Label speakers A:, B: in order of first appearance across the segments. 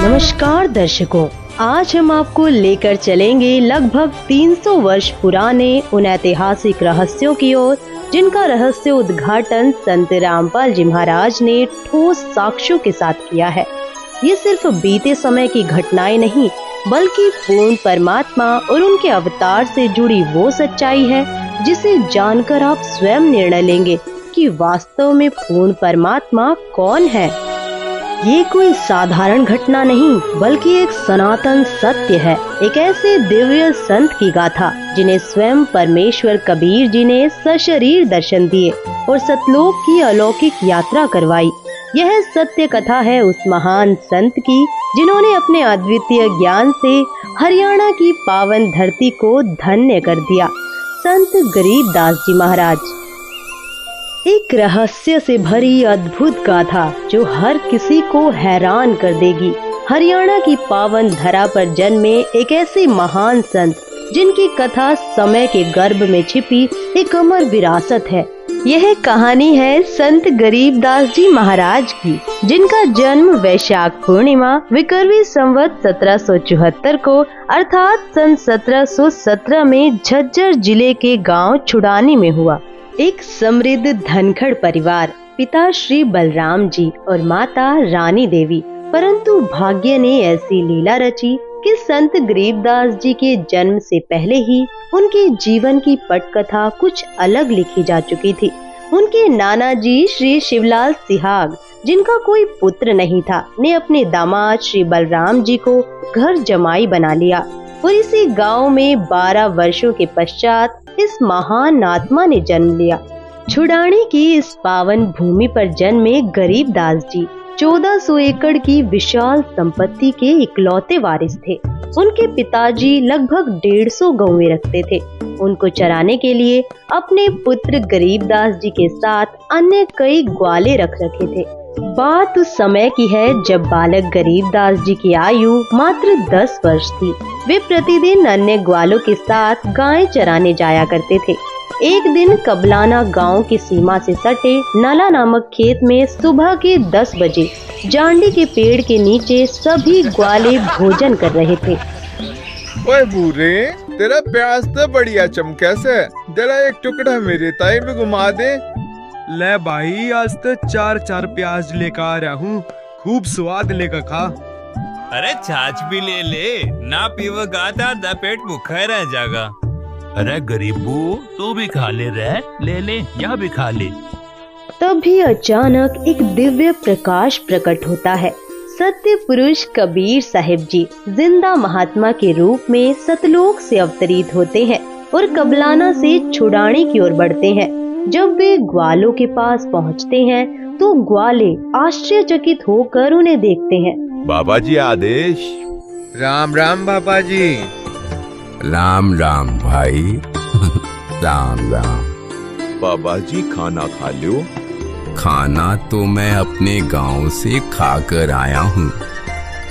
A: नमस्कार दर्शकों, आज हम आपको लेकर चलेंगे लगभग 300 वर्ष पुराने उन ऐतिहासिक रहस्यों की ओर जिनका रहस्य उद्घाटन संत रामपाल जी महाराज ने ठोस साक्ष्यों के साथ किया है। ये सिर्फ बीते समय की घटनाएं नहीं, बल्कि पूर्ण परमात्मा और उनके अवतार से जुड़ी वो सच्चाई है जिसे जानकर आप स्वयं निर्णय लेंगे कि वास्तव में पूर्ण परमात्मा कौन है। ये कोई साधारण घटना नहीं, बल्कि एक सनातन सत्य है। एक ऐसे दिव्य संत की गाथा जिन्हें स्वयं परमेश्वर कबीर जी ने सशरीर दर्शन दिए और सतलोक की अलौकिक यात्रा करवाई। यह सत्य कथा है उस महान संत की जिन्होंने अपने अद्वितीय ज्ञान से हरियाणा की पावन धरती को धन्य कर दिया। संत गरीबदास जी महाराज। एक रहस्य से भरी अद्भुत गाथा जो हर किसी को हैरान कर देगी। हरियाणा की पावन धरा पर जन्मे एक ऐसे महान संत जिनकी कथा समय के गर्भ में छिपी एक अमर विरासत है। यह कहानी है संत गरीबदास जी महाराज की, जिनका जन्म वैशाख पूर्णिमा विक्रमी संवत 1774 को अर्थात सन 1717 में झज्जर जिले के गांव छुड़ानी में हुआ। एक समृद्ध धनखड़ परिवार, पिता श्री बलराम जी और माता रानी देवी। परंतु भाग्य ने ऐसी लीला रची कि संत गरीबदास जी के जन्म से पहले ही उनके जीवन की पटकथा कुछ अलग लिखी जा चुकी थी। उनके नाना जी श्री शिवलाल सिहाग, जिनका कोई पुत्र नहीं था, ने अपने दामाद श्री बलराम जी को घर जमाई बना लिया और इसी गांव में 12 वर्षों के पश्चात इस महान आत्मा ने जन्म लिया। छुड़ानी की इस पावन भूमि पर जन्मे गरीबदास जी 1400 एकड़ की विशाल संपत्ति के इकलौते वारिस थे। उनके पिताजी लगभग 150 गौएं रखते थे। उनको चराने के लिए अपने पुत्र गरीबदास जी के साथ अन्य कई ग्वाले रख रखे थे। बात उस समय की है जब बालक गरीबदास जी की आयु मात्र 10 वर्ष थी। वे प्रतिदिन अन्य ग्वालों के साथ गायें चराने जाया करते थे। एक दिन कबलाना गांव की सीमा से सटे नला नामक खेत में सुबह के 10 बजे जांडी के पेड़ के नीचे सभी ग्वाले भोजन कर रहे थे।
B: ओए बूरे, तेरा प्याज तो बढ़िया चमके से, जरा एक टुकड़ा मेरे ताई में घुमा दे।
C: ले भाई, आज तो 4 प्याज लेकर आ रहा हूँ, खूब स्वाद लेकर खा।
D: अरे छाछ भी ले ले, ना पीवगा तो पेट भूखा रह जाएगा।
E: अरे गरीबू, तू भी खा ले रे, ले ले, यहाँ भी खा ले।
A: तभी अचानक एक दिव्य प्रकाश प्रकट होता है। सत्य पुरुष कबीर साहिब जी जिंदा महात्मा के रूप में सतलोक से अवतरित होते हैं और कबलाना से छुड़ानी की ओर बढ़ते हैं। जब वे ग्वालों के पास पहुंचते हैं तो ग्वाले आश्चर्यचकित होकर उन्हें देखते हैं।
B: बाबा जी आदेश।
C: राम राम बाबा जी।
F: राम राम भाई। राम राम।
B: बाबा जी खाना खा लो।
F: खाना तो मैं अपने गांव से खाकर आया हूँ।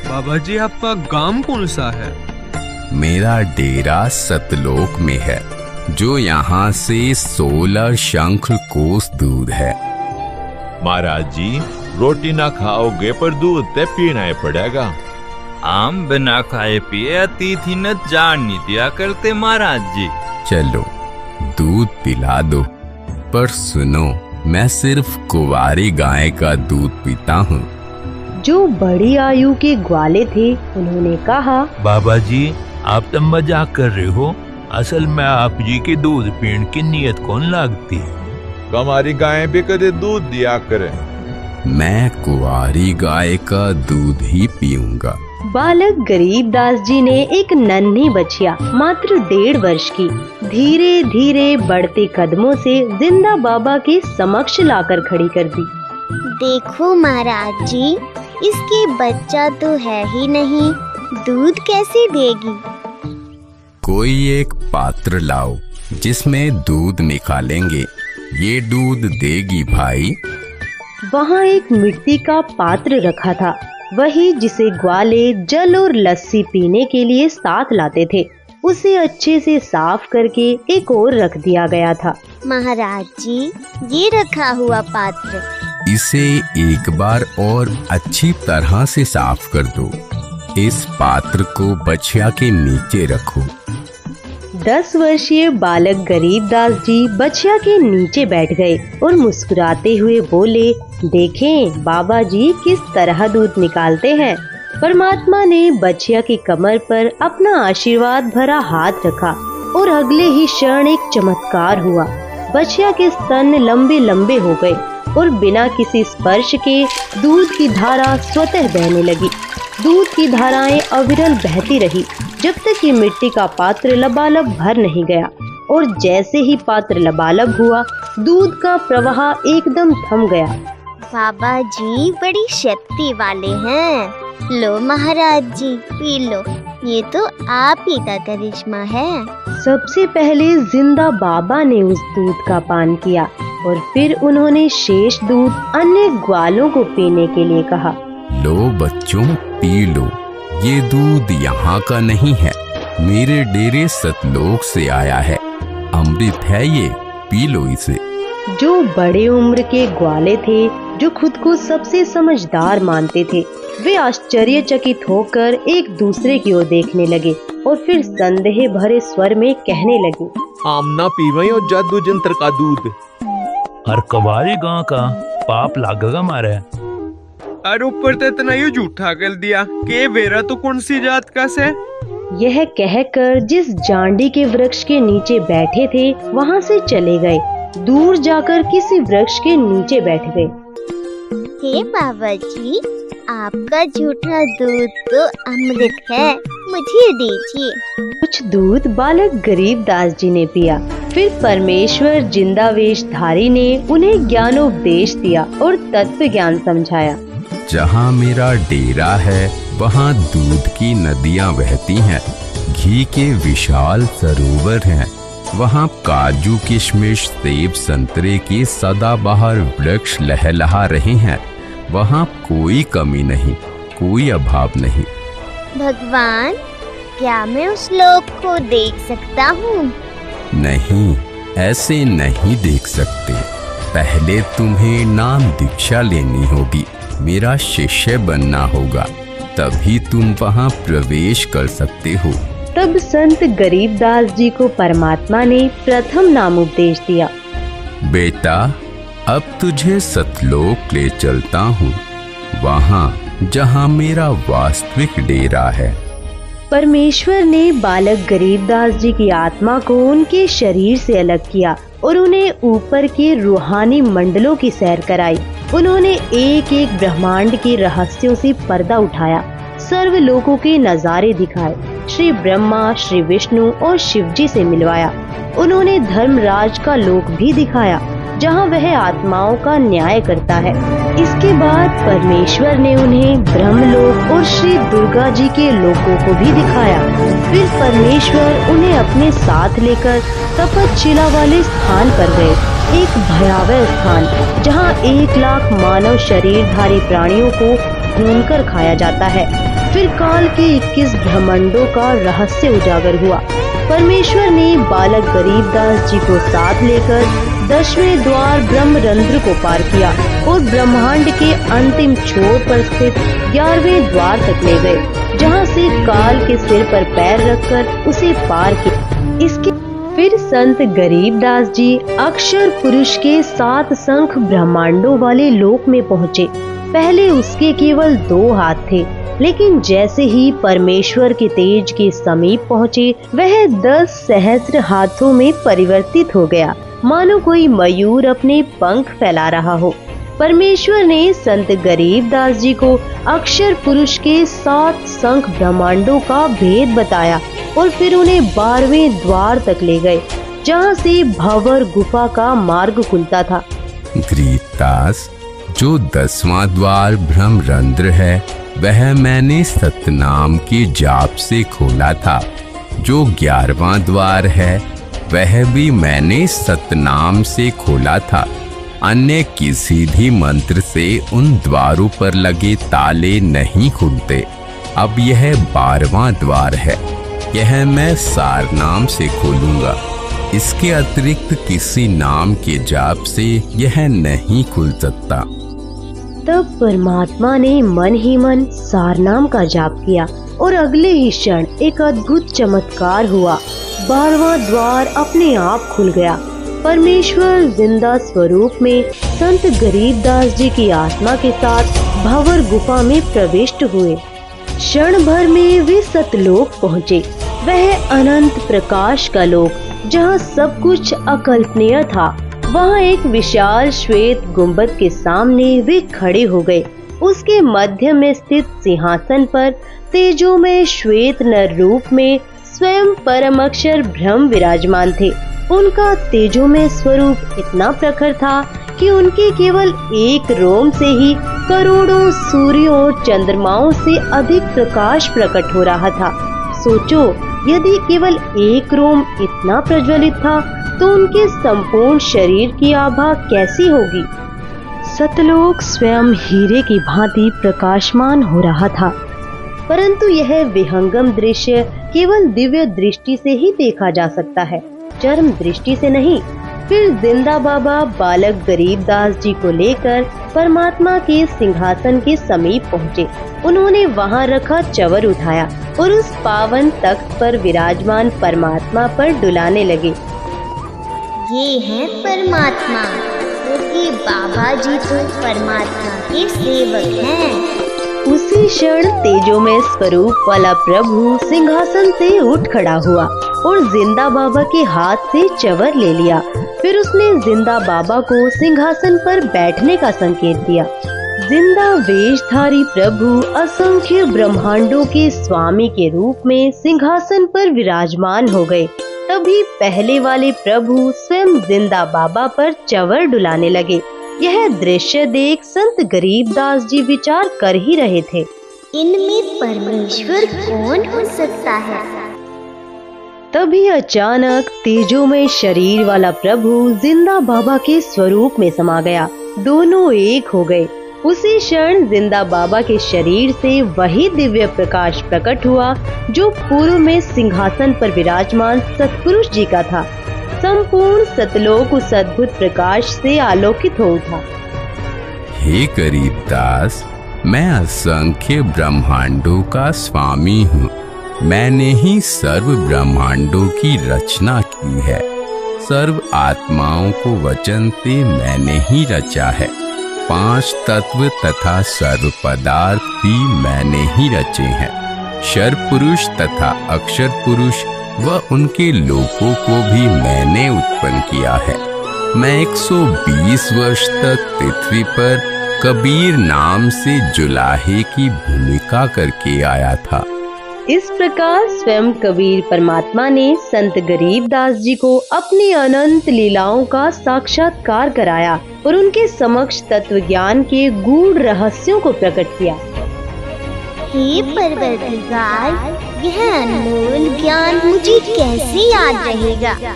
C: बाबा जी, आपका गांव कौन सा है?
F: मेरा डेरा सतलोक में है, जो यहाँ से 16 शंख कोस दूर है।
B: महाराज जी, रोटी ना खाओगे पर दूध ते पीना ही पड़ेगा।
D: आम बिना खाए पिए अतिथि न जान नहीं दिया करते महाराज जी।
F: चलो दूध पिला दो, पर सुनो, मैं सिर्फ कुंवारी गाय का दूध पीता हूँ।
A: जो बड़ी आयु के ग्वाले थे उन्होंने कहा,
E: बाबा जी, आप तो मजाक कर रहे हो। असल में आप जी के दूध पीने की नीयत कौन लागती?
B: हमारी गायें भी कदे दूध दिया करे।
F: मैं कुंवारी गाय का दूध ही पीऊंगा।
A: बालक गरीबदास जी ने एक नन्ही बछिया मात्र 1.5 वर्ष की धीरे धीरे बढ़ते कदमों से जिंदा बाबा के समक्ष लाकर खड़ी कर दी।
G: देखो महाराज जी, इसके बच्चा तो है ही नहीं, दूध कैसे देगी?
F: कोई एक पात्र लाओ जिसमें दूध निकालेंगे, ये दूध देगी भाई।
A: वहाँ एक मिट्टी का पात्र रखा था, वही जिसे ग्वाले जल और लस्सी पीने के लिए साथ लाते थे। उसे अच्छे से साफ करके एक और रख दिया गया था।
G: महाराज जी, ये रखा हुआ पात्र,
F: इसे एक बार और अच्छी तरह से साफ कर दो। इस पात्र को बछिया के नीचे रखो।
A: 10 वर्षीय बालक गरीबदास जी बछिया के नीचे बैठ गए और मुस्कुराते हुए बोले, देखें बाबा जी किस तरह दूध निकालते हैं। परमात्मा ने बछिया की कमर पर अपना आशीर्वाद भरा हाथ रखा और अगले ही क्षण एक चमत्कार हुआ। बछिया के स्तन लंबे लंबे हो गए और बिना किसी स्पर्श के दूध की धारा स्वतः बहने लगी। दूध की धाराएं अविरल बहती रही जब तक कि मिट्टी का पात्र लबालब भर नहीं गया, और जैसे ही पात्र लबालब हुआ दूध का प्रवाह एकदम थम गया।
G: बाबा जी बड़ी शक्ति वाले हैं। लो महाराज जी पी लो, ये तो आप ही का करिश्मा है।
A: सबसे पहले जिंदा बाबा ने उस दूध का पान किया और फिर उन्होंने शेष दूध अन्य ग्वालों को पीने के लिए कहा।
F: लो बच्चों पी लो, ये दूध यहाँ का नहीं है, मेरे डेरे सतलोक से आया है। अमृत है ये, पी लो इसे।
A: जो बड़े उम्र के ग्वाले थे, जो खुद को सबसे समझदार मानते थे, वे आश्चर्यचकित होकर एक दूसरे की ओर देखने लगे और फिर संदेह भरे स्वर में कहने लगे,
H: आमना पीवे और जादू जंत्र का दूध।
E: और कबारी गांव का पाप लागेगा मारे।
C: और ऊपर तो इतना ही झूठा कर दिया कि वेरा तो कौन सी जात का से।
A: यह कहकर जिस जांडी के वृक्ष के नीचे बैठे थे वहाँ से चले गए। दूर जाकर किसी वृक्ष के नीचे बैठ गए।
G: हे बाबा जी, आपका झूठा दूध तो अमृत है, मुझे दीजिए।
A: कुछ दूध बालक गरीबदास जी ने पिया। फिर परमेश्वर जिंदावेशधारी ने उन्हें ज्ञानोपदेश दिया और तत्व ज्ञान समझाया।
F: जहाँ मेरा डेरा है वहाँ दूध की नदियाँ बहती हैं, घी के विशाल सरोवर हैं, वहाँ काजू किशमिश सेब संतरे के सदाबहार वृक्ष लहलहा रहे हैं, वहाँ कोई कमी नहीं, कोई अभाव नहीं।
G: भगवान, क्या मैं उस लोक को देख सकता हूँ?
F: नहीं, ऐसे नहीं देख सकते। पहले तुम्हें नाम दीक्षा लेनी होगी, मेरा शिष्य बनना होगा, तभी तुम वहाँ प्रवेश कर सकते हो।
A: तब संत गरीबदास जी को परमात्मा ने प्रथम नाम उपदेश दिया।
F: बेटा, अब तुझे सतलोक ले चलता हूँ, वहाँ जहाँ मेरा वास्तविक डेरा है।
A: परमेश्वर ने बालक गरीबदास जी की आत्मा को उनके शरीर से अलग किया और उन्हें ऊपर के रूहानी मंडलों की सैर कराई। उन्होंने एक एक ब्रह्मांड के रहस्यों से पर्दा उठाया, सर्व लोकों के नजारे दिखाए, श्री ब्रह्मा, श्री विष्णु और शिव जी से मिलवाया। उन्होंने धर्मराज का लोक भी दिखाया, जहाँ वह आत्माओं का न्याय करता है। इसके बाद परमेश्वर ने उन्हें ब्रह्मलोक और श्री दुर्गा जी के लोकों को भी दिखाया। फिर परमेश्वर उन्हें अपने साथ लेकर तपतशिला वाले स्थान पर गए, एक भयावह स्थान जहाँ 1 लाख मानव शरीरधारी प्राणियों को भूनकर खाया जाता है। फिर काल के 21 ब्रह्मांडों का रहस्य उजागर हुआ। परमेश्वर ने बालक गरीबदास जी को साथ लेकर 10वें द्वार ब्रह्मरंध्र को पार किया और ब्रह्मांड के अंतिम छोर पर स्थित 11वें द्वार तक ले गए, जहां से काल के सिर पर पैर रखकर उसे पार किया। इसके फिर संत गरीबदास जी अक्षर पुरुष के 7 शंख ब्रह्मांडों वाले लोक में पहुँचे। पहले उसके केवल 2 हाथ थे, लेकिन जैसे ही परमेश्वर के तेज के समीप पहुँचे, वह 10 सहस्त्र हाथों में परिवर्तित हो गया, मानो कोई मयूर अपने पंख फैला रहा हो। परमेश्वर ने संत गरीबदास जी को अक्षर पुरुष के 7 शंख ब्रह्मांडों का भेद बताया और फिर उन्हें 12वें द्वार तक ले गए, जहाँ से भंवर गुफा का मार्ग खुलता था।
F: गरीबदास, जो 10वां द्वार ब्रह्मरंध्र है वह मैंने सतनाम के जाप से खोला था। जो 11वां द्वार है वह भी मैंने सतनाम से खोला था। अन्य किसी भी मंत्र से उन द्वारों पर लगे ताले नहीं खुलते। अब यह 12वां द्वार है, यह मैं सारनाम से खोलूंगा। इसके अतिरिक्त किसी नाम के जाप से यह नहीं खुल सकता।
A: तब परमात्मा ने मन ही मन सारनाम का जाप किया और अगले ही क्षण एक अद्भुत चमत्कार हुआ। 12वां द्वार अपने आप खुल गया। परमेश्वर जिंदा स्वरूप में संत गरीबदास जी की आत्मा के साथ भंवर गुफा में प्रविष्ट हुए। क्षण भर में वे सतलोक पहुँचे। वह अनंत प्रकाश का लोक जहाँ सब कुछ अकल्पनीय था। वहाँ एक विशाल श्वेत गुंबद के सामने वे खड़े हो गए। उसके मध्य में स्थित सिंहासन पर तेजोमय श्वेत नर रूप में स्वयं परम अक्षर ब्रह्म विराजमान थे। उनका तेजोमय स्वरूप इतना प्रखर था कि उनके केवल एक रोम से ही करोड़ों सूर्यों और चंद्रमाओं से अधिक प्रकाश प्रकट हो रहा था। सोचो, यदि केवल एक रोम इतना प्रज्वलित था तो उनके संपूर्ण शरीर की आभा कैसी होगी। सतलोक स्वयं हीरे की भांति प्रकाशमान हो रहा था, परंतु यह विहंगम दृश्य केवल दिव्य दृष्टि से ही देखा जा सकता है, चरम दृष्टि से नहीं। फिर जिंदा बाबा बालक गरीबदास जी को लेकर परमात्मा के सिंहासन के समीप पहुँचे। उन्होंने वहाँ रखा चवर उठाया और उस पावन तख्त पर विराजमान परमात्मा पर डुलाने लगे।
G: ये है परमात्मा, क्योंकि बाबा जी तो परमात्मा के सेवक हैं।
A: उसी क्षण तेजोमय स्वरूप वाला प्रभु सिंहासन से उठ खड़ा हुआ और जिंदा बाबा के हाथ से चवर ले लिया। फिर उसने जिंदा बाबा को सिंहासन पर बैठने का संकेत दिया। जिंदा वेशधारी प्रभु असंख्य ब्रह्मांडों के स्वामी के रूप में सिंहासन पर विराजमान हो गए। तभी पहले वाले प्रभु स्वयं जिंदा बाबा पर चवर डुलाने लगे। यह दृश्य देख संत गरीबदास जी विचार कर ही रहे थे,
G: इनमें परमेश्वर कौन हो सकता है।
A: तभी अचानक तेजोमय शरीर वाला प्रभु जिंदा बाबा के स्वरूप में समा गया। दोनों एक हो गए। उसी क्षण जिंदा बाबा के शरीर से वही दिव्य प्रकाश प्रकट हुआ जो पूर्व में सिंहासन पर विराजमान सतपुरुष जी का था। संपूर्ण सतलोक उस अद्भुत प्रकाश से आलोकित हो उठा।
F: हे गरीबदास, मैं असंख्य ब्रह्मांडों का स्वामी हूँ। मैंने ही सर्व ब्रह्मांडों की रचना की है। सर्व आत्माओं को वचन से मैंने ही रचा है। 5 तत्व तथा सर्व पदार्थ भी मैंने ही रचे हैं। क्षर पुरुष तथा अक्षर पुरुष व उनके लोकों को भी मैंने उत्पन्न किया है। मैं 120 वर्ष तक पृथ्वी पर कबीर नाम से जुलाहे की भूमिका करके आया था।
A: इस प्रकार स्वयं कबीर परमात्मा ने संत गरीबदास जी को अपनी अनंत लीलाओं का साक्षात्कार कराया और उनके समक्ष तत्व ज्ञान के गूढ़ रहस्यों को प्रकट किया।
G: हे परवरदिगार, यह अनमोल ज्ञान मुझे कैसे याद रहेगा।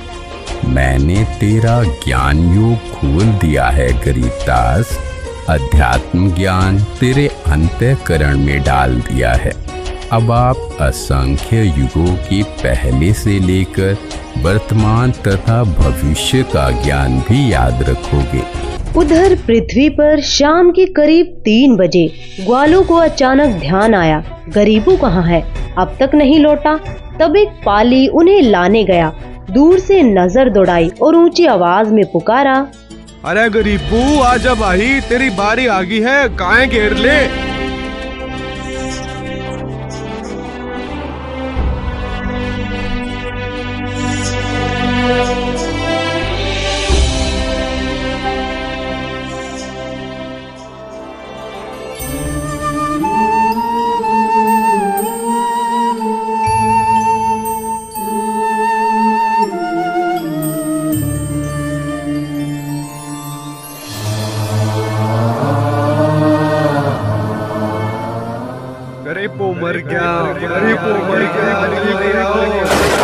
F: मैंने तेरा ज्ञान योग खोल दिया है गरीबदास। अध्यात्म ज्ञान तेरे अंतःकरण में डाल दिया है। अब आप असंख्य युगों के पहले से लेकर वर्तमान तथा भविष्य का ज्ञान भी याद रखोगे।
A: उधर पृथ्वी पर शाम के करीब 3 बजे ग्वालों को अचानक ध्यान आया, गरीबू कहाँ है, अब तक नहीं लौटा। तब एक पाली उन्हें लाने गया। दूर से नजर दौड़ाई और ऊंची आवाज में पुकारा,
C: अरे गरीबू आजा भाई, तेरी बारी आ गई है, काहे घेर ले।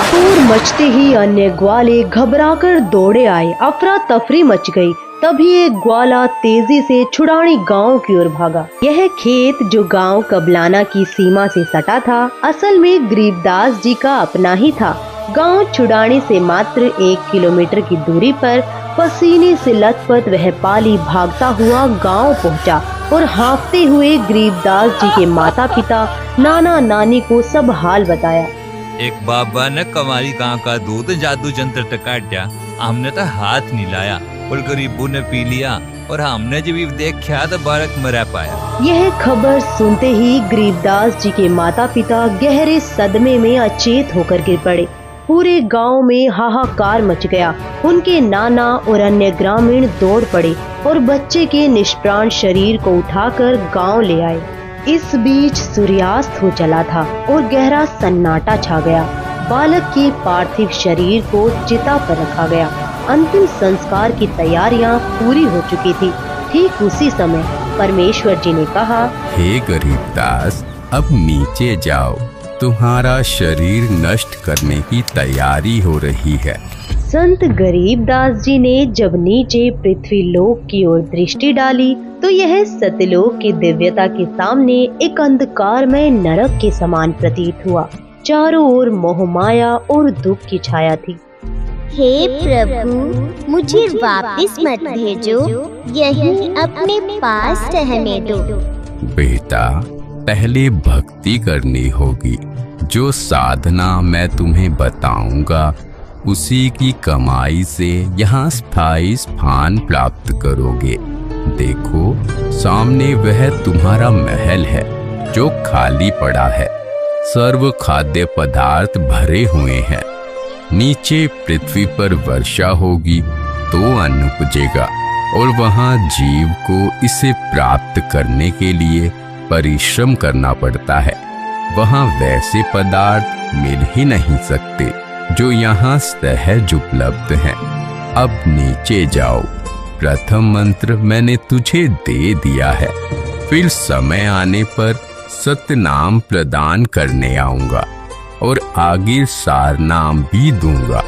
A: शोर मचते ही अन्य ग्वाले घबराकर दौड़े आए। अफरा तफरी मच गई। तभी एक ग्वाला तेजी से छुड़ानी गांव की ओर भागा। यह खेत जो गांव कबलाना की सीमा से सटा था, असल में गरीबदास जी का अपना ही था। गांव छुड़ानी से मात्र 1 किलोमीटर की दूरी पर पसीने से लथपथ वह पाली भागता हुआ गांव पहुंचा और हाँफते हुए गरीबदास जी के माता पिता नाना नानी को सब हाल बताया।
D: एक बाबा ने कमारी गांव का दूध जादू जंत्र टकाट्या, हमने तो हाथ नहीं लाया और गरीबों ने पी लिया और हमने जब देखा तो बालक मरा पाया।
A: यह खबर सुनते ही गरीबदास जी के माता पिता गहरे सदमे में अचेत होकर गिर पड़े। पूरे गांव में हाहाकार मच गया। उनके नाना और अन्य ग्रामीण दौड़ पड़े और बच्चे के निष्प्राण शरीर को उठाकर गांव ले आए। इस बीच सूर्यास्त हो चला था और गहरा सन्नाटा छा गया। बालक के पार्थिव शरीर को चिता पर रखा गया। अंतिम संस्कार की तैयारियां पूरी हो चुकी थी। ठीक उसी समय परमेश्वर जी ने कहा,
F: हे गरीबदास, अब नीचे जाओ, तुम्हारा शरीर नष्ट करने की तैयारी हो रही है।
A: संत गरीबदास जी ने जब नीचे पृथ्वी लोक की ओर दृष्टि डाली तो यह सत्यलोक की दिव्यता के सामने एक अंधकारमय नरक के समान प्रतीत हुआ। चारों ओर मोह माया और दुख की छाया थी।
G: हे प्रभु, मुझे वापस मत भेजो, यहीं अपने पास रहने दो।
F: बेटा, पहले भक्ति करनी होगी। जो साधना मैं तुम्हें बताऊंगा उसी की कमाई से यहाँ स्थायी स्थान प्राप्त करोगे। देखो, सामने वह तुम्हारा महल है जो खाली पड़ा है। सर्व खाद्य पदार्थ भरे हुए हैं। नीचे पृथ्वी पर वर्षा होगी तो अन्न उपजेगा और वहाँ जीव को इसे प्राप्त करने के लिए परिश्रम करना पड़ता है। वहाँ वैसे पदार्थ मिल ही नहीं सकते जो यहाँ सहज उपलब्ध हैं। अब नीचे जाओ। प्रथम मंत्र मैंने तुझे दे दिया है, फिर समय आने पर सत्य नाम प्रदान करने आऊंगा और आगे सार नाम भी दूंगा।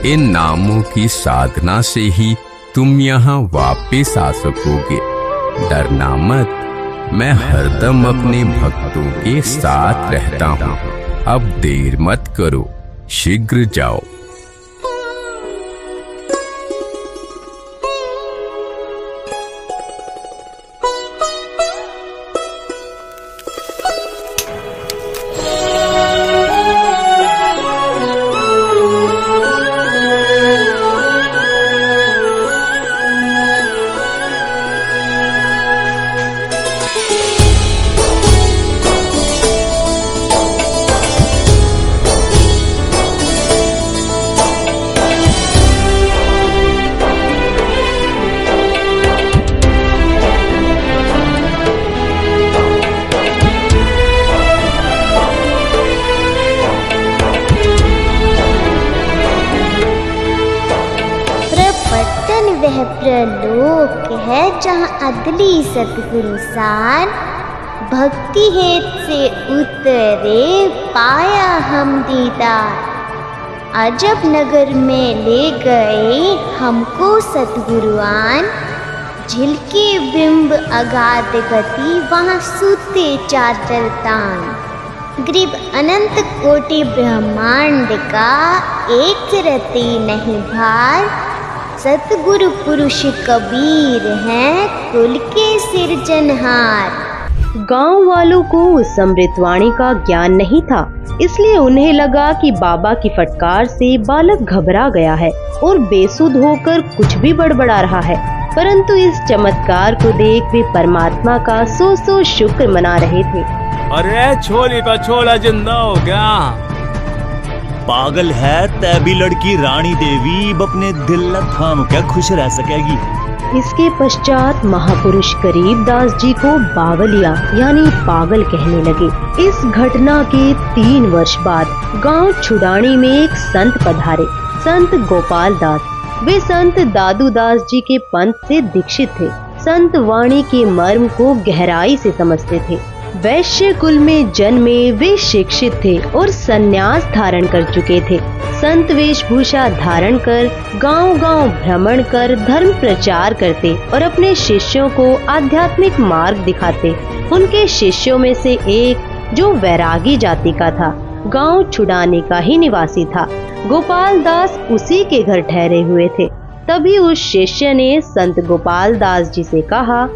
F: इन नामों की साधना से ही तुम यहाँ वापस आ सकोगे। डरना मत, मैं हरदम अपने भक्तों के साथ रहता हूँ। अब देर मत करो, शीघ्र जाओ।
G: वह प्रलोक है जहाँ अगली सतगुरु सार भक्ति हेत से उतरे पाया हम दीदार। अजब नगर में ले गए हमको सतगुरुआन, झिलके बिंब अगाध गति वहाँ सूते चादर तान। ग्रीब अनंत कोटि ब्रह्मांड का एक रति नहीं भार। सतगुरु पुरुष कबीर हैं कुल के सिरजनहार।
A: गांव वालों को उस अमृतवाणी का ज्ञान नहीं था, इसलिए उन्हें लगा कि बाबा की फटकार से बालक घबरा गया है और बेसुध होकर कुछ भी बड़बड़ा रहा है। परंतु इस चमत्कार को देख वे परमात्मा का सौ शुक्र मना रहे थे।
I: अरे छोली का छोला जिंदा हो गया।
J: पागल है तभी लड़की रानी देवी अपने दिल थाम क्या खुश रह सकेगी।
A: इसके पश्चात महापुरुष गरीबदास जी को बावलिया यानी पागल कहने लगे। इस घटना के 3 वर्ष बाद गांव छुडानी में एक संत पधारे, संत गोपाल दास। वे संत दादू दास जी के पंथ से दीक्षित थे। संत वाणी के मर्म को गहराई से समझते थे। वैश्य कुल में जन्मे वे शिक्षित थे और संन्यास धारण कर चुके थे। संत वेशभूषा धारण कर गांव-गांव भ्रमण कर धर्म प्रचार करते और अपने शिष्यों को आध्यात्मिक मार्ग दिखाते। उनके शिष्यों में से एक जो वैरागी जाति का था, गांव छुडाने का ही निवासी था। गोपाल दास उसी के घर ठहरे हुए थे। तभी उस शिष्य ने संत गोपाल दास जी से कहा,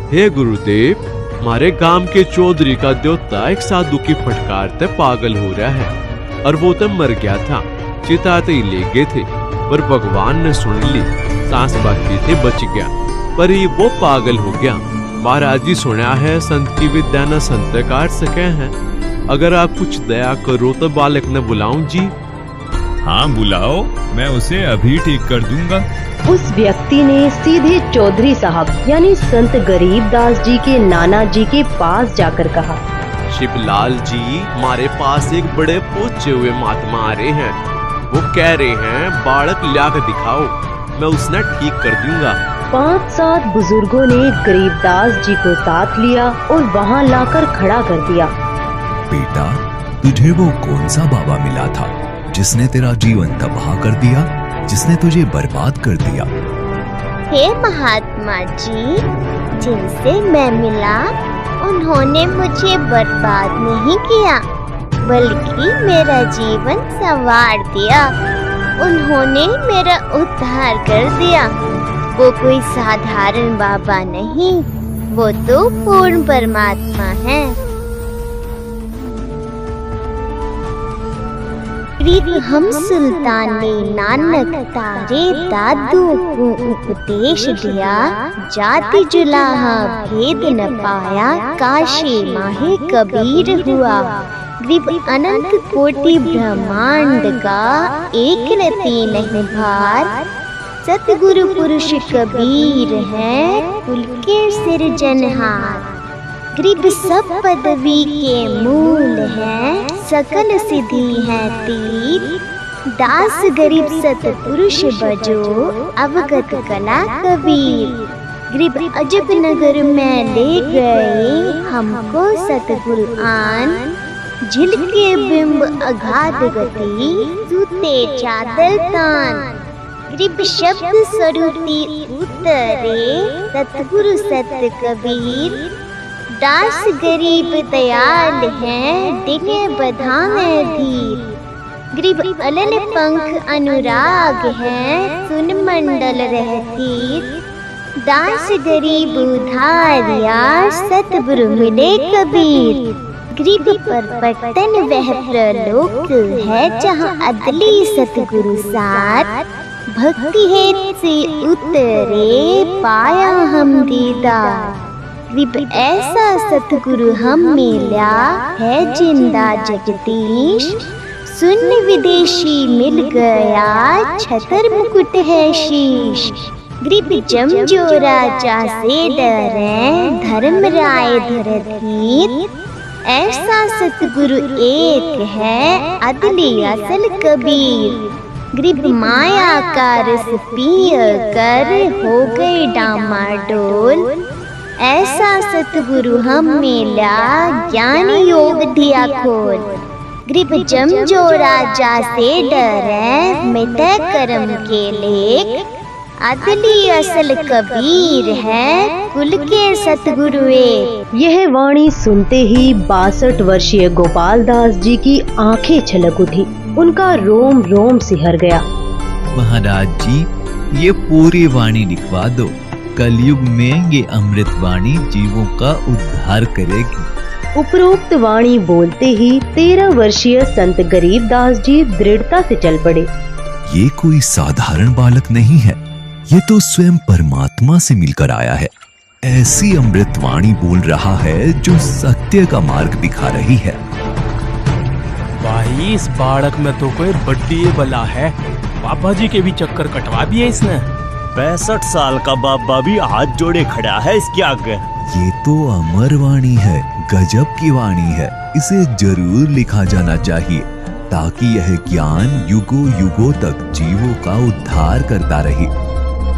H: हे गुरुदेव, हमारे गांव के चौधरी का देवता एक साधु की फटकार ते पागल हो रहा है और वो तो मर गया था। चिताते ही ले गए थे पर भगवान ने सुन ली, सांस बाकी थे बच गया, पर ये वो पागल हो गया। महाराज जी सुना है संत की विद्या न संत काट सके हैं। अगर आप कुछ दया करो तो बालक ने बुलाऊं जी।
D: हाँ बुलाओ, मैं उसे अभी ठीक कर दूंगा।
A: उस व्यक्ति ने सीधे चौधरी साहब यानी संत गरीबदास जी के नाना जी के पास जाकर कहा,
H: शिवलाल जी, हमारे पास एक बड़े पूछे हुए महात्मा आ रहे हैं। वो कह रहे हैं बालक ला कर दिखाओ, मैं उसने ठीक कर दूंगा।
A: 5-7 बुजुर्गों ने गरीबदास जी को साथ लिया और वहाँ लाकर खड़ा कर दिया।
K: बेटा, तुझे वो कौन सा बाबा मिला था जिसने तेरा जीवन तबाह कर दिया, जिसने तुझे बर्बाद कर दिया?
G: हे महात्मा जी, जिनसे मैं मिला उन्होंने मुझे बर्बाद नहीं किया बल्कि मेरा जीवन संवार दिया। उन्होंने मेरा उद्धार कर दिया। वो कोई साधारण बाबा नहीं, वो तो पूर्ण परमात्मा है। हम सुल्तान ने नानक तारे दादू को उपदेश दिया, जाति जुलाहा भेद न पाया, काशी माहे कबीर हुआ। ग्रीब अनंत कोटि ब्रह्मांड का एक रति नहीं भार, सतगुरु पुरुष कबीर है कुल के सिरजनहार। ग्रीब सब पदवी के मूल है, सकल सिद्धि है तीर। दास गरीब सतपुरुष बजो, अवगत कला कबीर। ग्रीब अजब नगर में ले गए हमको सतगुरु आन, झिलके बिंब अगाध गति, सूते चादर तान। ग्रीब शब्द स्वरूपी उतरे, सतगुरु सत कबीर। दास गरीब दयाल है, दिने बधावे धीर। ग्रीब अलल पंख अनुराग है, सुन मंडल रहतीर। दास गरीब उधारिया, सतगुरु मिले कबीर। ग्रीब पर पटन वह प्रलोक है, जहाँ अदली सतगुरु साथ। भक्ति हेत से उतरे, पाया हम दीदार। ग्रीब ऐसा सतगुरु हम मिला है, जिंदा जगदीश। सुन विदेशी मिल गया, छतर मुकुट है शीश। ग्रीब जमजो राजा से डरे, धर्म राय धरधीर। ऐसा सतगुरु एक है, अदली असल कबीर। ग्रीब माया का रस पिय कर, हो गए डामाडोल। ऐसा सतगुरु हम मिला, ज्ञान योग दिया खोल। ग्रीब जमजो राजा से डरे, मिटे कर्म के लेख। अदली असल कबीर है, कुल के सतगुरु एक।
A: यह वाणी सुनते ही 62 वर्षीय गोपाल दास जी की आंखें छलक उठी, उनका रोम रोम सिहर गया।
K: महाराज जी, ये पूरी वाणी लिखवा दो। कलयुग में ये अमृत वाणी जीवों का उद्धार करेगी।
A: उपरोक्त वाणी बोलते ही 13 वर्षीय संत गरीबदास जी दृढ़ता से चल पड़े।
K: ये कोई साधारण बालक नहीं है, ये तो स्वयं परमात्मा से मिलकर आया है। ऐसी अमृत वाणी बोल रहा है जो सत्य का मार्ग दिखा रही है।
I: भाई, इस बालक में तो कोई बड्डी बला है। पापा जी के भी चक्कर कटवा दिए इसने।
J: 65 साल का बाबा भी हाथ जोड़े खड़ा है इसके आगे।
K: ये तो अमर वाणी है, गजब की वाणी है। इसे जरूर लिखा जाना चाहिए ताकि यह ज्ञान युगों युगों तक जीवों का उद्धार करता रहे।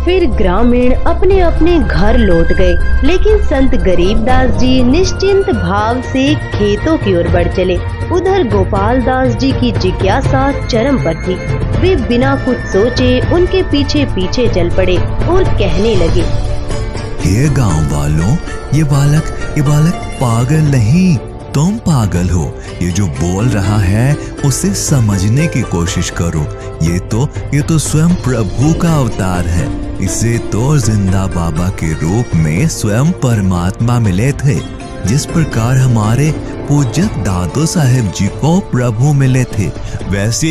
A: फिर ग्रामीण अपने अपने घर लौट गए, लेकिन संत गरीबदास जी निश्चिंत भाव से खेतों की ओर बढ़ चले। उधर गोपाल दास जी की जिज्ञासा चरम पर थी। वे बिना कुछ सोचे उनके पीछे पीछे चल पड़े और कहने लगे,
K: हे गांव वालों, ये बालक पागल नहीं, तुम पागल हो। ये जो बोल रहा है उसे समझने की कोशिश करो। ये तो स्वयं प्रभु का अवतार है। इसे तो जिंदा बाबा के रूप में स्वयं परमात्मा मिले थे। जिस प्रकार हमारे पूज्य दादू साहेब जी को प्रभु मिले थे, वैसे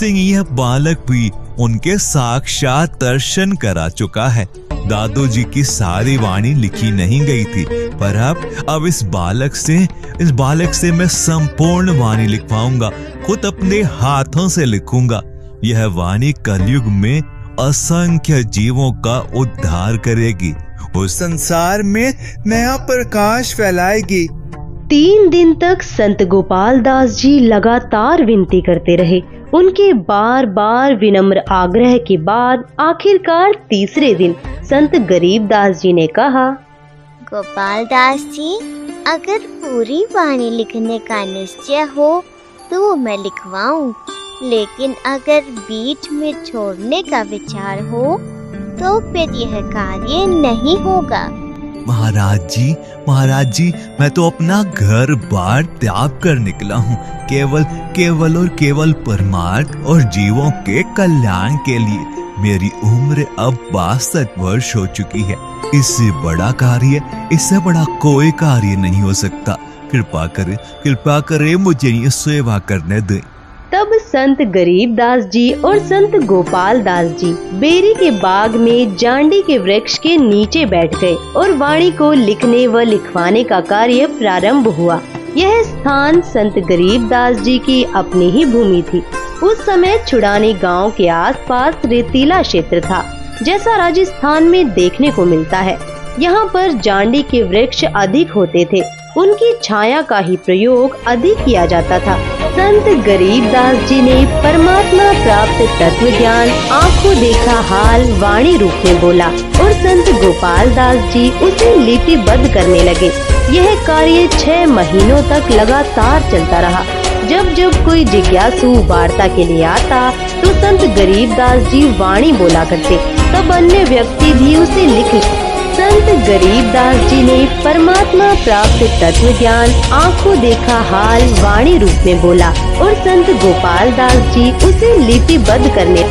K: ही यह बालक भी उनके साक्षात दर्शन करा चुका है। दादू जी की सारी वाणी लिखी नहीं गई थी, पर अब इस बालक से मैं संपूर्ण वाणी लिखवाऊंगा, खुद अपने हाथों से लिखूंगा। यह वाणी कलयुग में असंख्य जीवों का उद्धार करेगी, उस संसार में नया प्रकाश फैलाएगी।
A: 3 दिन तक संत गोपाल दास जी लगातार विनती करते रहे। उनके बार बार विनम्र आग्रह के बाद आखिरकार तीसरे दिन संत गरीब दास जी ने कहा,
G: गोपाल दास जी, अगर पूरी वाणी लिखने का निश्चय हो तो मैं लिखवाऊं, लेकिन अगर बीच में छोड़ने का विचार हो तो फिर यह कार्य नहीं होगा।
K: महाराज जी, मैं तो अपना घर बार त्याग कर निकला हूँ, केवल परमार्थ और जीवों के कल्याण के लिए। मेरी उम्र अब 62 वर्ष हो चुकी है। इससे बड़ा कोई कार्य नहीं हो सकता। कृपा करे मुझे ये सेवा करने दे।
A: तब संत गरीब दास जी और संत गोपाल दास जी बेरी के बाग में जांडी के वृक्ष के नीचे बैठ गए और वाणी को लिखने व लिखवाने का कार्य प्रारंभ हुआ। यह स्थान संत गरीब दास जी की अपनी ही भूमि थी। उस समय छुड़ानी गांव के आसपास रेतीला क्षेत्र था, जैसा राजस्थान में देखने को मिलता है। यहाँ पर जांडी के वृक्ष अधिक होते थे, उनकी छाया का ही प्रयोग अधिक किया जाता था। संत गरीब दास जी ने परमात्मा प्राप्त तत्व ज्ञान आंखों देखा हाल वाणी रूप में बोला और संत गोपाल दास जी उसे लिपिबद्ध करने लगे। यह कार्य 6 महीनों तक लगातार चलता रहा। जब कोई जिज्ञासु वार्ता के लिए आता तो संत गरीब दास जी वाणी बोला करते, तब अन्य व्यक्ति भी उसे लिख। संत गरीब दास जी ने परमात्मा प्राप्त तत्व ज्ञान आंखों देखा हाल वाणी रूप में बोला और संत गोपाल दास जी उसे लिपिबद्ध करने।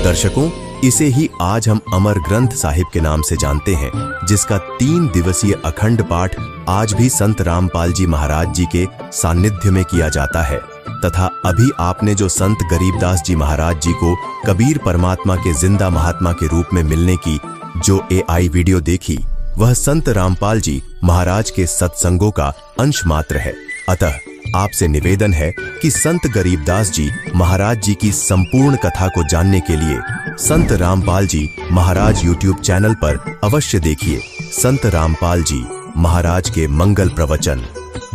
L: दर्शकों, इसे ही आज हम अमर ग्रंथ साहिब के नाम से जानते हैं, जिसका 3 दिवसीय अखंड पाठ आज भी संत रामपाल जी महाराज जी के सानिध्य में किया जाता है। तथा अभी आपने जो संत गरीबदास जी महाराज जी को कबीर परमात्मा के जिंदा महात्मा के रूप में मिलने की जो AI वीडियो देखी, वह संत रामपाल जी महाराज के सत्संगों का अंश मात्र है। अतः आपसे निवेदन है कि संत गरीबदास जी महाराज जी की संपूर्ण कथा को जानने के लिए संत रामपाल जी महाराज YouTube चैनल पर अवश्य देखिए संत रामपाल जी महाराज के मंगल प्रवचन।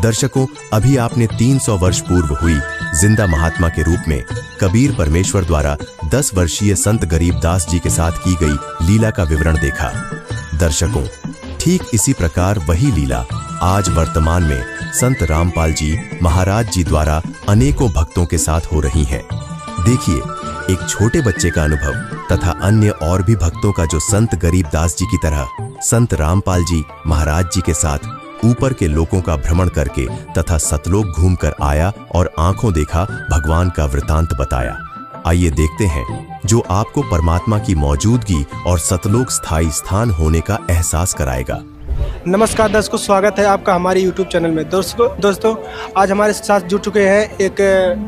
L: दर्शकों, अभी आपने 300 वर्ष पूर्व हुई जिंदा महात्मा के रूप में कबीर परमेश्वर द्वारा 10 वर्षीय संत गरीबदास जी के साथ की गई लीला का विवरण देखा। दर्शकों, ठीक इसी प्रकार वही लीला आज वर्तमान में संत रामपाल जी महाराज जी द्वारा अनेकों भक्तों के साथ हो रही है। देखिए, एक छोटे बच्चे का अनुभव तथा अन्य और भी भक्तों का जो संत गरीबदास जी की तरह संत रामपाल जी महाराज जी के साथ ऊपर के लोकों का भ्रमण करके तथा सतलोक घूमकर आया और आंखों देखा भगवान का वृतांत बताया। आइए देखते हैं जो आपको परमात्मा की मौजूदगी और सतलोक स्थायी स्थान होने का एहसास कराएगा।
M: नमस्कार दर्शकों, स्वागत है आपका हमारे YouTube चैनल में। दोस्तों आज हमारे साथ जुड़ चुके हैं एक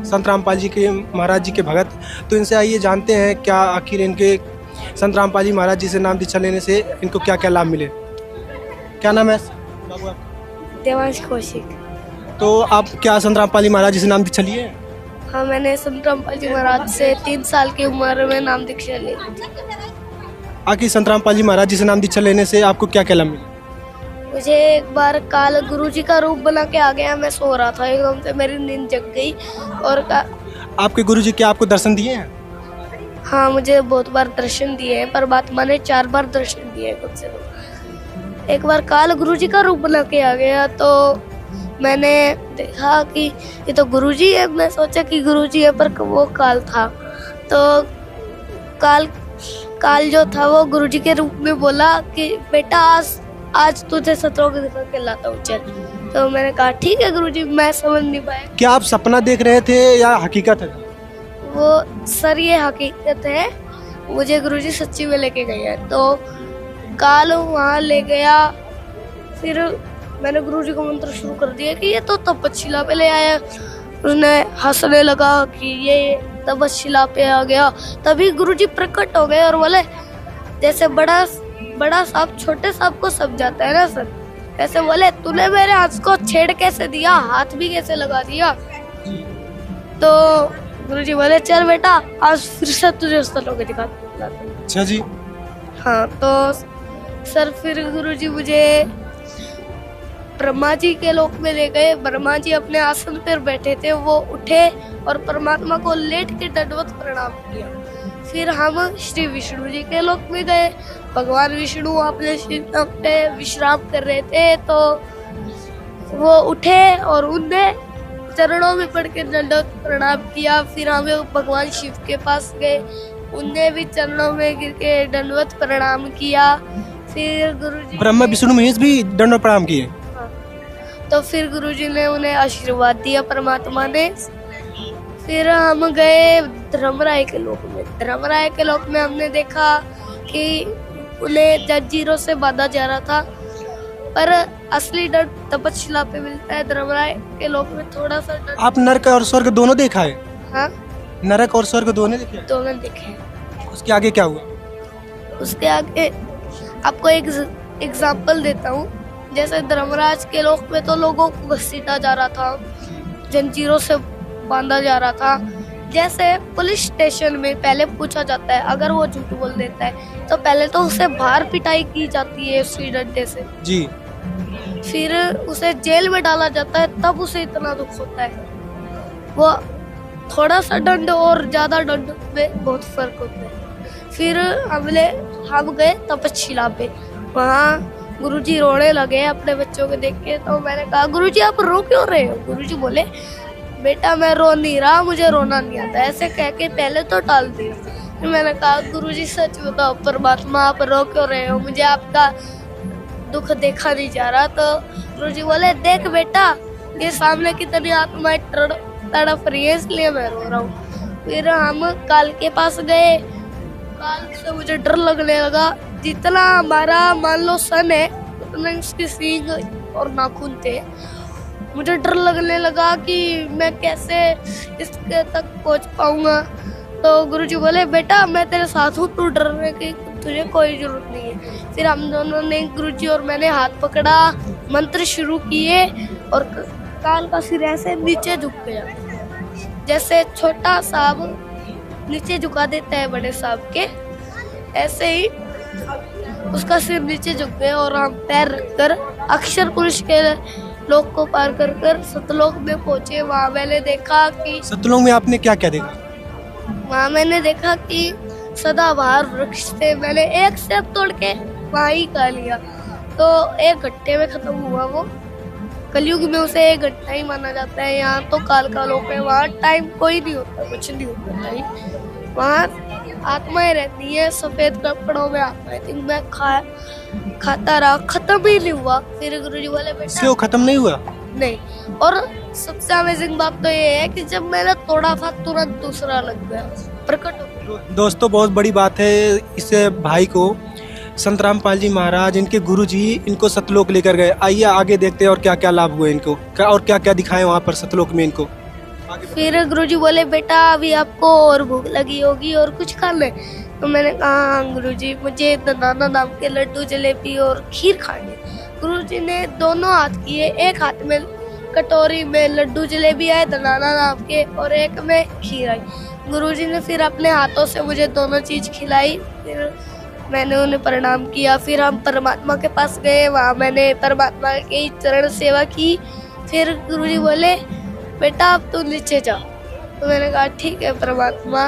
M: संत रामपाल जी के महाराज जी के भगत। तो इनसे आइए जानते हैं क्या आखिर इनके संत रामपाल जी महाराज जी से नाम दीक्षा लेने से इनको क्या क्या लाभ मिले। क्या नाम है बाबू आपका?
N: देवांश कौशिक।
M: तो आप क्या संत रामपाल जी महाराज जी से नाम दीक्षा लिए?
N: हाँ, मैंने संत रामपाल जी महाराज से 3 साल की उम्र में नाम दीक्षा ली।
M: आखिर संत रामपाल जी महाराज जी से नाम दीक्षा लेने से आपको क्या क्या लाभ मिले?
N: मुझे एक बार काल गुरुजी का रूप बना के आ गया। मैं सो रहा था, एकदम से मेरी नींद जग गई और
M: आपके गुरुजी क्या आपको दर्शन दिए हैं?
N: हाँ, मुझे बहुत बार दर्शन दिए हैं, परमात्मा ने 4 बार दर्शन दिए हैं कम से कम। एक बार काल गुरुजी का रूप बना के आ गया तो मैंने देखा कि ये तो गुरुजी है। मैं सोचा कि गुरुजी है, पर वो काल था। तो काल जो था वो गुरुजी के रूप में बोला कि बेटा आज तुझे सतलोक दिखा के लाता हूँ, चल। तो मैंने कहा ठीक है गुरुजी। मैं समझ नहीं पाया।
M: क्या आप सपना देख रहे थे या हकीकत है?
N: वो सर ये हकीकत है, मुझे गुरुजी सच्ची में लेके गए हैं। तो काल वहाँ ले गया, फिर मैंने गुरुजी को मंत्र शुरू कर दिया कि ये तो तपस्या पे ले आया। उसने हंसने लगा कि ये तपस्या पे आ गया। तभी गुरुजी प्रकट हो गए और बोले जैसे बड़ा सांप छोटे सांप को सब जाता है ना सर, ऐसे बोले तूने मेरे हाथ को छेड़ कैसे दिया, हाथ भी कैसे लगा दिया। तो गुरुजी बोले चल बेटा आज फिर से तुझे स्थलों के दिखा।
M: अच्छा जी।
N: हाँ तो सर फिर गुरुजी मुझे ब्रह्मा जी के लोक में ले गए। ब्रह्मा जी अपने आसन पर बैठे थे, वो उठे और परमात्मा को लेट के दंडवत प्रणाम किया। फिर हम श्री विष्णु जी के लोक में गए। भगवान विष्णु अपने शिव पे विश्राम कर रहे थे, तो वो उठे और उनने चरणों में पड़ के दंडवत प्रणाम किया। फिर हम भगवान शिव के पास गए, उनने भी चरणों में गिर के दंडवत प्रणाम किया। फिर गुरुजी
M: ब्रह्मा विष्णु महेश भी दंडवत प्रणाम किए।
N: तो फिर गुरुजी ने उन्हें आशीर्वाद दिया परमात्मा ने। फिर हम गए धर्मराय के लोक में। धर्मराय के लोक में हमने देखा कि उन्हें जंजीरों से बांधा जा रहा था, पर असली डर तपस्या पे मिलता है। धर्मराय के लोक में थोड़ा सा डर।
M: आप नरक और स्वर्ग दोनों देखा है?
N: हाँ,
M: नरक और स्वर्ग दोनों देखे?
N: दोनों देखे।
M: उसके आगे क्या हुआ?
N: उसके आगे आपको एक एग्जाम्पल देता हूँ। जैसे धर्मराज के लोक में तो लोगों को घसीटा जा रहा था, जंजीरों से बांधा जा रहा था। जैसे पुलिस स्टेशन में पहले पूछा जाता है, अगर वो झूठ बोल देता है तो पहले तो उसे बाहर पिटाई की जाती है उसी डंडे से
M: जी।
N: फिर उसे जेल में डाला जाता है, तब उसे इतना दुख होता है। वो थोड़ा सा दंड और ज्यादा दंड में बहुत फर्क होता है। फिर हम गए तपस्या पे। वहाँ गुरुजी रोने लगे अपने बच्चों को देख के। तो मैंने कहा गुरुजी आप रो क्यों रहे हो? गुरुजी बोले बेटा मैं रो नहीं रहा, मुझे रोना नहीं आता। ऐसे कह के पहले तो टाल दिया। फिर मैंने कहा गुरुजी सच बताओ परमात्मा आप रो क्यों रहे हो, मुझे आपका दुख देखा नहीं जा रहा। तो गुरुजी बोले देख बेटा ये सामने कितनी आत्माएं तड़प रही है, इसलिए मैं रो रहा हूँ। फिर हम काल के पास गए। काल से मुझे डर लगने लगा। जितना हमारा मान लो सन है उतना उसके सींग और नाखून थे। मुझे डर लगने लगा कि मैं कैसे इसके तक पहुंच पाऊंगा। तो गुरुजी बोले बेटा मैं तेरे साथ हूँ, तू डरने की तुझे कोई जरूरत नहीं है। फिर हम दोनों ने गुरुजी और मैंने हाथ पकड़ा, मंत्र शुरू किए और काल का सिर ऐसे नीचे झुक गया। जैसे छोटा सांप नीचे झुका देता है बड़े सांप के, ऐसे ही उसका सिर नीचे झुक गया और हम पैर रखकर अक्षर पुरुष के लोक को पार कर सतलोक में पहुंचे। वहाँ मैंने देखा कि
M: सतलोक में आपने क्या क्या देखा?
N: वहाँ मैंने देखा कि सदाबहार वृक्ष थे। मैंने एक सेब तोड़ के वहाँ ही खा लिया, तो एक घंटे में खत्म हुआ वो। कलयुग में उसे एक घंटा ही माना जाता है। यहाँ तो काल का लोक है, वहाँ टाइम कोई नहीं होता, कुछ नहीं होता। वहाँ आत्माएं रहती है, सफेद कपड़ों में आत्माएं थी। मैं खाता रहा, खत्म ही नहीं हुआ। फिर गुरुजी बोले बेटा
M: खत्म नहीं हुआ?
N: नहीं। और सबसे अमेजिंग बात तो ये है कि जब मैंने तोड़ा था तुरंत दूसरा लग गया, प्रकट हो गया।
M: दोस्तों बहुत बड़ी बात है, इस भाई को संत रामपाल जी महाराज इनके गुरुजी इनको सतलोक लेकर गए। आइए आगे देखते हैं और क्या क्या लाभ हुए इनको, और क्या क्या दिखाए वहाँ पर सतलोक में इनको।
N: फिर गुरुजी बोले बेटा अभी आपको और भूख लगी होगी और कुछ खा ले। तो मैंने कहा गुरुजी मुझे दनाना नाम के लड्डू जलेबी और खीर खानी। गुरुजी ने दोनों हाथ किए, एक हाथ में कटोरी में लड्डू जलेबी आए दनाना नाम के और एक में खीर आई। गुरुजी ने फिर अपने हाथों से मुझे दोनों चीज खिलाई। फिर मैंने उन्हें प्रणाम किया। फिर हम परमात्मा के पास गए, वहाँ मैंने परमात्मा की चरण सेवा की। फिर गुरुजी बोले बेटा अब तू नीचे जा। तो मैंने कहा ठीक है परमात्मा,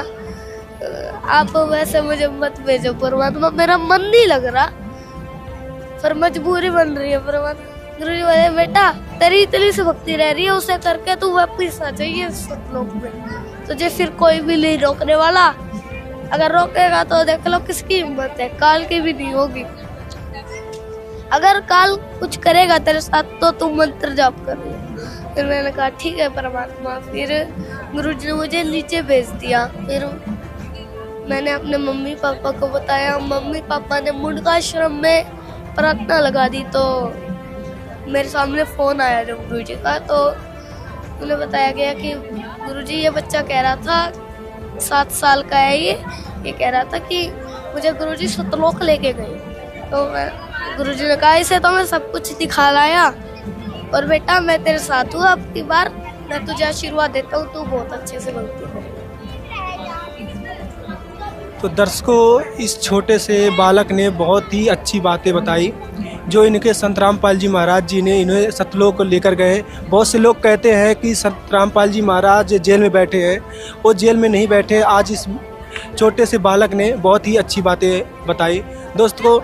N: आप वैसे मुझे मत भेजो परमात्मा, मेरा मन नहीं लग रहा, पर मजबूरी बन रही है परमात्मा। गुरुजी बोले बेटा तेरी इतनी से भक्ति रह रही है, उसे करके तू वापिस आ जाइए सतलोक में, तुझे फिर कोई भी नहीं रोकने वाला। अगर रोकेगा तो देख लो किसकी हिम्मत है, काल की भी नहीं होगी। अगर काल कुछ करेगा तेरे साथ तो तू मंत्र जाप कर ले। फिर मैंने कहा ठीक है परमात्मा। फिर गुरुजी ने मुझे नीचे भेज दिया। फिर मैंने अपने मम्मी पापा को बताया। मम्मी पापा ने मुंडकाश्रम में प्रार्थना लगा दी। तो मेरे सामने फ़ोन आया जब गुरुजी का, तो उन्हें बताया गया कि गुरुजी ये बच्चा कह रहा था 7 साल का है, ये कह रहा था कि मुझे गुरुजी सतलोक लेके गए। तो मैं गुरुजी ने कहा इसे तो मैं सब कुछ दिखा लाया और बेटा मैं तेरे साथ हूँ, अब की बार मैं तुझे आशीर्वाद देता हूँ, तू बहुत अच्छे से भक्ति करे।
M: तो दर्शकों, इस छोटे से बालक ने बहुत ही अच्छी बातें बताई जो इनके संत रामपाल जी महाराज जी ने इन्हें सतलोक को लेकर गए। बहुत से लोग कहते हैं कि संत रामपाल जी महाराज जेल में बैठे हैं, वो जेल में नहीं बैठे। आज इस छोटे से बालक ने बहुत ही अच्छी बातें बताई। दोस्तों,